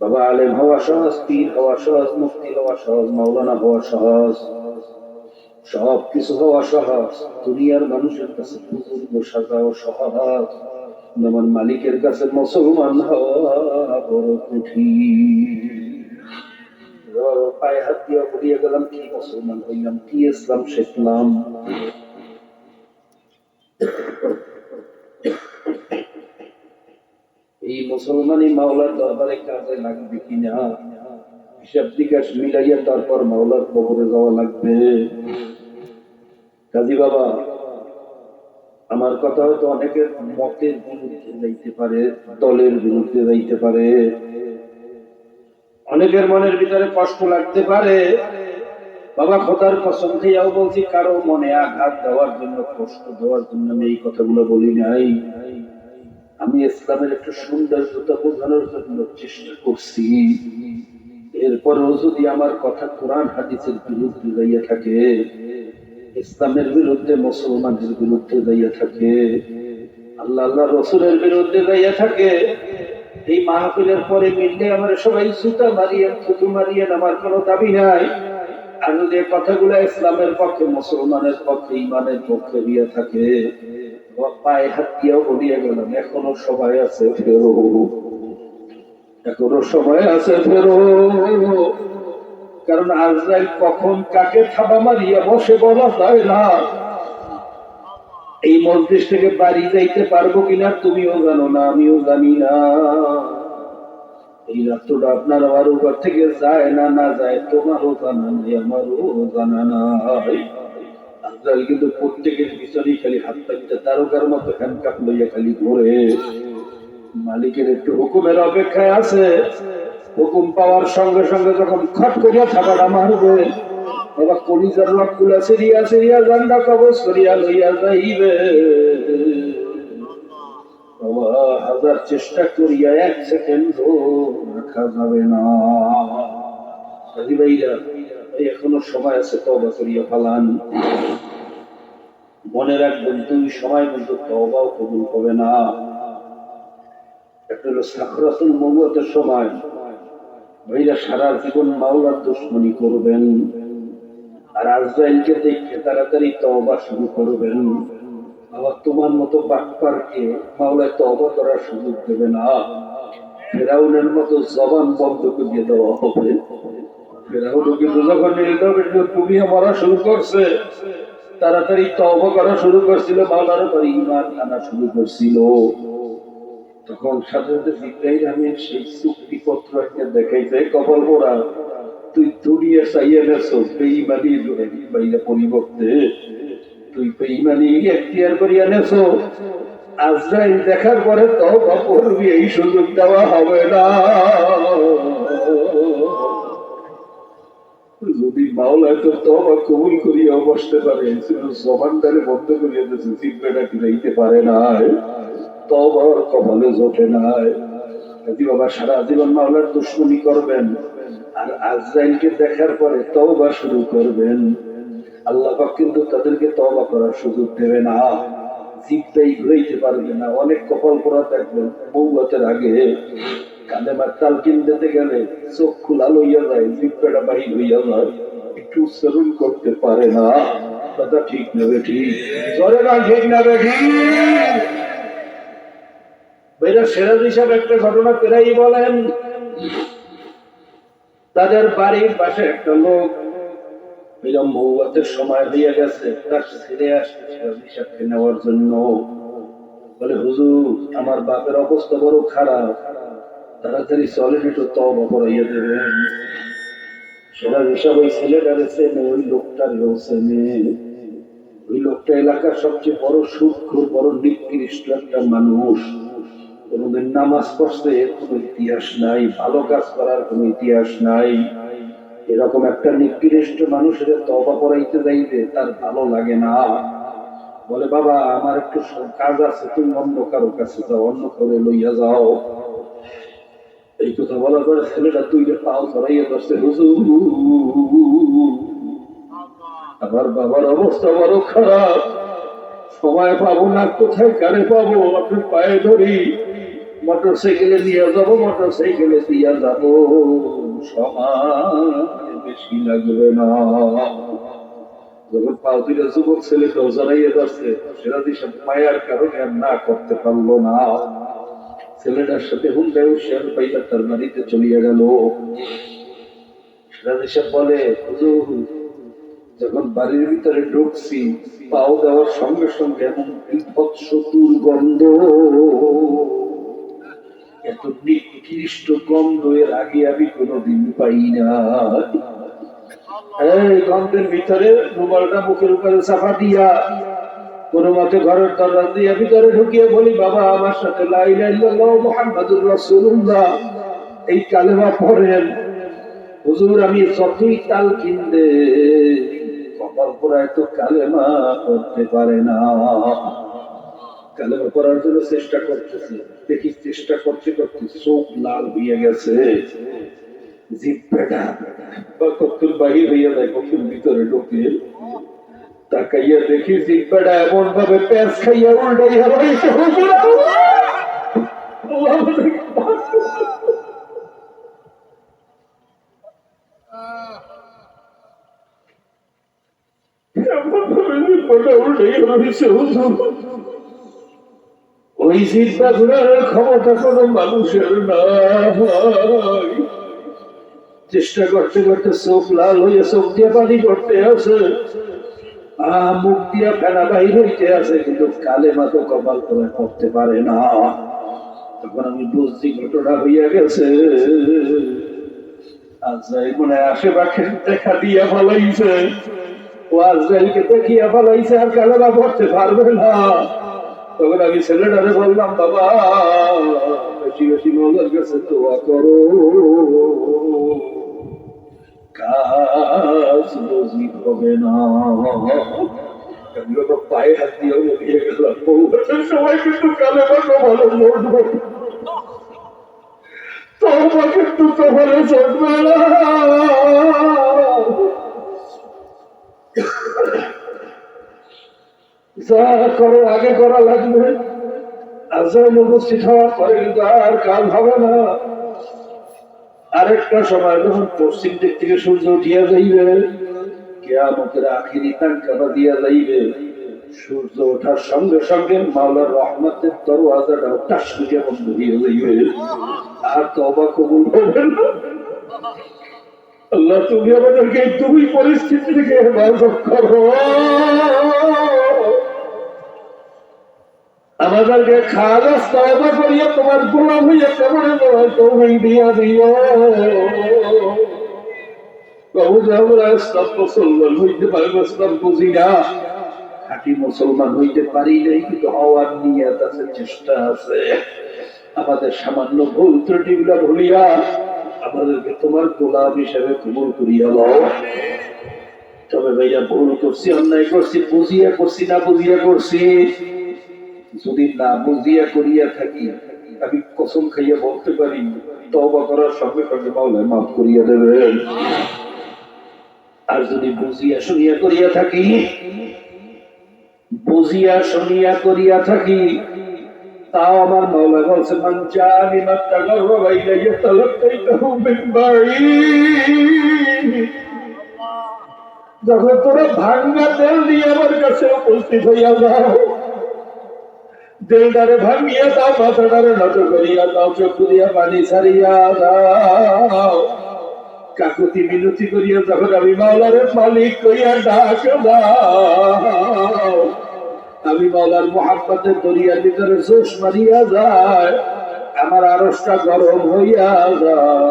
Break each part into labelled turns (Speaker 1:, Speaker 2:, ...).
Speaker 1: বাবা আলেম হওয়া সহজ, পীর হওয়া সহজ, মুফতি হওয়া সহজ, মাওলানা হওয়া সহজ, সব কিছু হওয়া সহজ। দুনিয়ার মানুষের কাছে বুজুর্গ সাজাও সহজ, আমার মালিকের কাছে মুসলমান হওয়া বড় কঠিন। পায়ে হাত দিয়ে বলিয়ে গেলাম, কি মুসলমান হইলাম, কি ইসলাম শিখলাম। এই মুসলমানই মাওলার দরবারে কাজে লাগবে কিনা হিসাব নিকাশ মিলাইয়া তারপর মাওলার কবরে যাওয়া লাগবে। কাজী বাবা, আমার কথা হয়তো অনেকের মতের বিরুদ্ধে যাইতে পারে, দলের বিরুদ্ধে যাইতে পারে, অনেকের মনের ভিতরে কষ্ট লাগতে পারে। বাবা খোদার কসম খেয়েও বলছি, কারো মনে আঘাত দেওয়ার জন্য, কষ্ট দেওয়ার জন্য আমি এই কথাগুলো বলি নাই। আমি ইসলামের একটু সৌন্দর্যতা বোঝানোর জন্য চেষ্টা করছি। এরপরেও যদি আমার কথা কোরআন হাদিসের বিরুদ্ধে যাইয়া থাকে, ইসলামের বিরুদ্ধে, মুসলমানদের বিরুদ্ধে যাইয়া থাকে, আল্লাহ আল্লাহ রসুলের বিরুদ্ধে যাইয়া থাকে, এই মাহফিলের পরে মিললে আমার সবাই সুতা মারিয়ে থুতু মারিয়ে আমার কোনো দাবি নাই। আর যদি কথাগুলো ইসলামের পক্ষে, মুসলমানের পক্ষে, ইমানের পক্ষে দিয়ে থাকে, পায়ে হাত দিয়েও বলিয়ে গেলাম, এখনো সবাই আছে, ফেরো, এখনো সময় আছে, ফেরো। কারণ আজরাইল কখন কাকে থাবা মারিয়া বসে বলা যায় না। এই মসজিদ থেকে বাড়ি যাইতে পারবো কিনা তুমিও জানো না, আমিও জানি না। এই রাত্রটা আপনার আমার উপর থেকে যায় না না যায় তোমারও জানা নাই, আমারও জানা নাই। আজরাইল কিন্তু প্রত্যেকের পিছনেই খালি হাত পাইতে তারকার মতো হ্যান্ডকাপ লইয়া খালি ঘুরে, মালিকের একটু হুকুমের অপেক্ষায় আছে। হুকুম পাওয়ার সঙ্গে সঙ্গে যখন খট করিয়া থাকাটা মারবে, বাবা কলিজার রক্তগুলা সিরিয়া সিরিয়া জান্ডা কবজ করিয়া লইয়া যাইবে। বাবা হাজার চেষ্টা করিয়া এক সেকেন্ড রাখা যাবে না। ভাইরা, এখনো সময় আছে, তওবা করিয়া ফালান। মনে রাখবেন, দুই সময় কিন্তু তওবাও কবুল হবে না। একটা হলো সাকরাতুল মউতের সময়, ভাইরা সারা জীবন মাওলার দুশমনি করবেন, আর আজরাইলকে দেখে তাড়াতাড়ি তওবা শুরু করবেন। আবার তোমার মতো বাটপারকে মাওলায় তওবা করার সুযোগ দেবে না। ফেরাউনের মতো জবান বন্ধ করিয়ে দেওয়া হবে। ফেরাউন কিন্তু যখন তুমি মারা শুরু করছে, তাড়াতাড়ি তওবা করা শুরু করছিল, মাওলার উপর ঈমান আনা শুরু করছিল, তখন সাথে সাথে জিবরাইল আমিন সেই চুক্তিপত্র একটা দেখাইছে, কপাল পোড়া, তুই দুনিয়া চাইয়ে নেছো বেঈমানির বাইরে পরিবর্তে, তুই বেঈমানি এখতিয়ার করিয়া নেছো। আজরাইল দেখার পরে তওবা করবি, এই সুযোগ দেওয়া হবে না। যদি মাওলায় তো তওবা কবুল করিয়া বসতে পারে, জবানটারে বন্ধ করিয়া দিয়েছে, জিব্বাটা ফিরাইতে পারে না, তওবার কপালে জোটে নাই। বাবা সারা জীবন মাওলার দুশমনি করবেন, আর আজরাইলকে দেখার পরে তওবা শুরু করবেন। আল্লাহ পাক কিন্তু তাদেরকে তওবা করার সুযোগ দেবে না, জিব্বাই ঘুরাইতে পারবে না। অনেক কপাল পোড়া দেখবেন মৌবতের আগে কালেমার তালকিন দিতে গেলে চোখ খোলা লইয়া যায়, জিব্বাটা বাহির হইয়া যায়, একটু উচ্চারণ করতে পারে না। কথা ঠিক নেবে ঠিক, জোরে না ঠিক নেবে ঠিক। ভাইরা সিরাজ হিসাবে একটা ঘটনা প্রায়ই বলেন, তাদের বাড়ির পাশে একটা লোক এরকম মৌবাতের সময় হয়ে গেছে, তার ছেলে আসছে সিরাজ হিসাবকে নেওয়ার জন্য। বলে, হুজুর আমার বাপের অবস্থা বড় খারাপ, তাড়াতাড়ি চলেন একটু তওবা করাইয়া দেবেন। সিরাজ হিসাব ওই ছেলেটারে চেনে, ওই লোকটারেও চেনে। ওই লোকটা এলাকার সবচেয়ে বড় সুদখোর, বড় নিকৃষ্ট একটা মানুষ। কোনদিন নামাজ পড়ছে কোনো ইতিহাস নাই, ভালো কাজ করার কোনো ইতিহাস নাই। এরকম একটা নিকৃষ্ট মানুষের তওবা করাইতে যাইবে তার ভালো লাগে না। বলে, বাবা আমার একটু কাজ আছে, তুমি অন্য কারো কাছে যাও, অন্য করে লইয়া যাও। এই কথা বলার পরে ছেলেটা তুই পাও ধরাইয়া ধরছে, হুজুর আমার বাবার অবস্থা বড় খারাপ, সময় পাবো না, কোথায় কারে পাবো, আপনি পায়ে ধরি মোটর সাইকেলে নিয়ে যাবো, মোটর সাইকেলে দিয়ে যাবো, সময় বেশি লাগবে না। যখন পাও দুইটা যুবক ছেলে জড়াইয়ে যাচ্ছে, সেটা দিশা মায়ার কারণে আর না করতে পারলো না। ছেলেটার সাথে হুন্ডায় শেয়ার পাইলা তার বাড়িতে চলিয়া গেল। সেটা দিশা বলে, হুজুর যখন বাড়ির ভিতরে ঢুকছি, পাও দেওয়ার সঙ্গে সঙ্গে এমন বিভৎস দুর্গন্ধ, এত নিকৃষ্ট গন্ধ এর আগে আমি কোনোদিন পাই না। এই গন্ধের ভিতরে রুমালটা মুখের উপরে চাপা দিয়া কোন মতে ঘরের দরজা দিয়ে ভিতরে ঢুকিয়ে বলি, বাবা আমার সাথে লা ইলাহা ইল্লাল্লাহ মুহাম্মাদুর রাসূলুল্লাহ এই কালেমা পড়েন। হুজুর আমি যতই তালকিন দে কপাল পোড়ায় তো কালেমা করতে পারে না। কালেমা পড়ার জন্য চেষ্টা করতেছে, দেখি চেষ্টা করতে করতে চোখ লাল হয়ে গেছে, জিহ্বাটা কতক্ষণ বাহির হইয়া যায়, কতক্ষণ ভিতরে ঢুকে তাকাইয়া দেখি জিহ্বাটা এমন ভাবে প্যাঁচ খাইয়া উল্টাইয়া রয়েছে। ওই জিহ্বা ঘুরার ক্ষমতা কোন মানুষের নাই। চেষ্টা করতে করতে চোখ লাল হয়ে চোখ দিয়ে পানি করতে আছে, মুখ দিয়া ফেনা বাহির হইতে আছে, কিন্তু কালেমা তো কপাল করে করতে পারে না। তখন আমি বুঝছি ঘটনা হইয়া গেছে। আজরাইল মনে হয় আশেপাশে দেখা দিয়া ফলাইছে, ও আজরাইলকে দেখিয়া ফলাইছে, আর কালেমা পড়তে পারবে না। তখন আমি ছেলেটারে বললাম, বাবা বেশি বেশি মজার কাছে দোয়া করো, কাজ বুঝি হবে না। পায়ে হাত দিয়ে বেরিয়ে গেলাম, সবাই কিন্তু কালেমা ভালো লড়বে, তওবা কিন্তু ভালো চলবে না। যা করো আগে করা লাগবে, আজরাইল উপস্থিত হওয়ার পরে কিন্তু আর কাজ হবে না। আরেকটা সময় যখন পশ্চিম দিক থেকে সূর্য উঠিয়া যাইবে, কিয়ামতের আখিরি তাঙ্কাবা দিয়া যাইবে, সূর্য ওঠার সঙ্গে সঙ্গে মাওলার রহমতের দরওয়াজাটাও টাস করে বন্ধ হয়ে যাইবে, আর তওবা কবুল হবে না। আল্লাহ তুমি আমাদেরকে দুই পরিস্থিতি থেকে হেফাজত করো। আমাদেরকে খালাস তওবা করিয়া তোমার গোলাম হইয়া কেমন তোমার তৌফিক দিয়া দিও। প্রভু আমরা ইসলাম মুসলমান হইতে পারবো, ইসলাম বুঝি না, খাঁটি মুসলমান হইতে পারি নাই, কিন্তু হওয়ার নিয়ত আছে, চেষ্টা আছে। আমাদের সামান্য ভুল ত্রুটিগুলা ভুলিয়া আমাদেরকে তোমার গোলাম হিসেবে কবুল করিয়া লও। তবে ভাইয়া ভুল করছি, অন্যায় করছি, বুঝিয়া করছি না বুঝিয়া করছি, যদি না বুঝিয়া করিয়া থাকি আমি কসম খাইয়া বলতে পারি তওবা করার সঙ্গে সঙ্গে মাওলা মাফ করিয়া দেবেন। আর যদি বুঝিয়া শুনিয়া করিয়া থাকি, বুঝিয়া শুনিয়া করিয়া থাকি, তাও আমার মাওলা বলছে, মান জানি মা তাগাররাবা ইলাইয়া তালাক্কাইতাহু মিন বাঈদ। যখন তোরা ভাঙ্গা তেল দিয়ে আমার কাছে উপস্থিত হইয়া যাও, দিলটারে ভাঙিয়া দাও, মাথাটারে নত করিয়া দাও, চক্ষু দিয়া পানি ছাড়িয়া দাও, কাকুতি মিনতি করিয়া যখন আমি মাওলারে মালিক কইয়া ডাক দাও, আমি মাওলার মুহাব্বতের দরিয়ার ভিতরে জোশ মারিয়া যায়, আমার আরশটা গরম হইয়া যায়,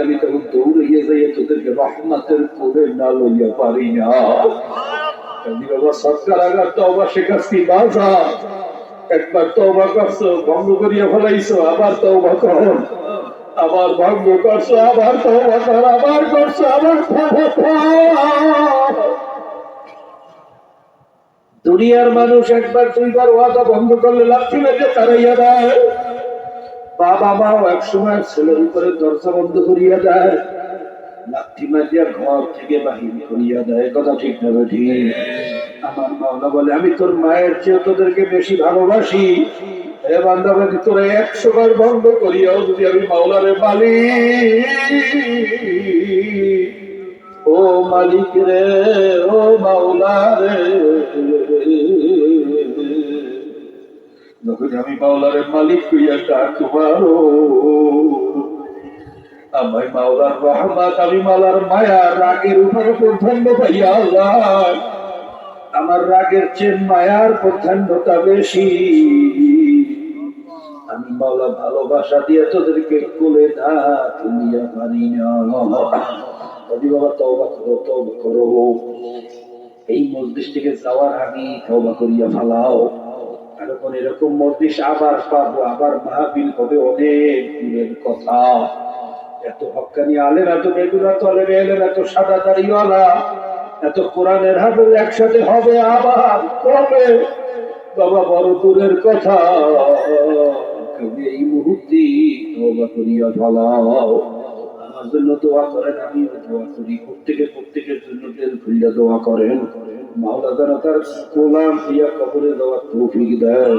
Speaker 1: আমি তখন দৌড়িয়ে যাইয়া তোদেরকে রহমতের কোলে না লইয়া পারি না। সরকার আগার তওবা শেখাচ্ছি, বাজা একবার তওবা করছো, ভঙ্গ করিয়া ফেলাইছো, আবার তওবা কর, আবার ভঙ্গ করছো, আবার তওবা কর, আবার করছো, আবার তওবা কর। দুনিয়ার মানুষ একবার দুইবার ওয়াদা ভঙ্গ করলে লাঠি মেরে তাড়াইয়া দেয়। বাবা মাও এক সময় ছেলের উপরে দরজা বন্ধ করিয়া দেয়। লাথি মারিয়া ঘর থেকে বাহির করিয়া দেয়। কথা ঠিক না ঠিক? আমার মাওলা বলে আমি তোর মায়ের চেয়ে তোদেরকে বেশি ভালোবাসি। হে বান্দা, যদি তোরা 100 বার বন্ধ করিয়াও যদি আমি মাওলারে ও মালিক রে, ও মাওলা রে, যখন আমি মাওলারে মালিক হইয়া ডাক মারো, আমি মাওলার রহমত, আমি মাওলার মায়া রাগের উপর প্রাধান্য পাইয়া আল্লাহ, আমার রাগের চেয়ে মায়ার প্রাধান্যতা বেশি। আমি মাওলা ভালোবাসা দিয়ে তোদেরকে কোলে না তুলিয়া পারি না। বাবা তওবা করো, তওবা করো। এই মজলিস থেকে যাওয়ার আগে তওবা করিয়া ফেলাও। এখন এরকম মজলিস আবার পাবো, আবার মাহফিল হবে, অনেক দূরের কথা। এত হক্কানি আলেম, এত বেগুনা তলের এলেম, এত সাদা দাড়িওয়ালা, এত কোরআনের হাফেজ একসাথে হবে আবার কবে? বাবা বড় দূরের কথা। এই মুহূর্তে তওবা করিয়া ফেলাও। আমার জন্য দোয়া করেন, আমিও দোয়া করি। প্রত্যেকের জন্য দিল খুলে দোয়া করেন। মাওলা যেন তার গোলাম হইয়া কবরে দেওয়ার তৌফিক দেয়।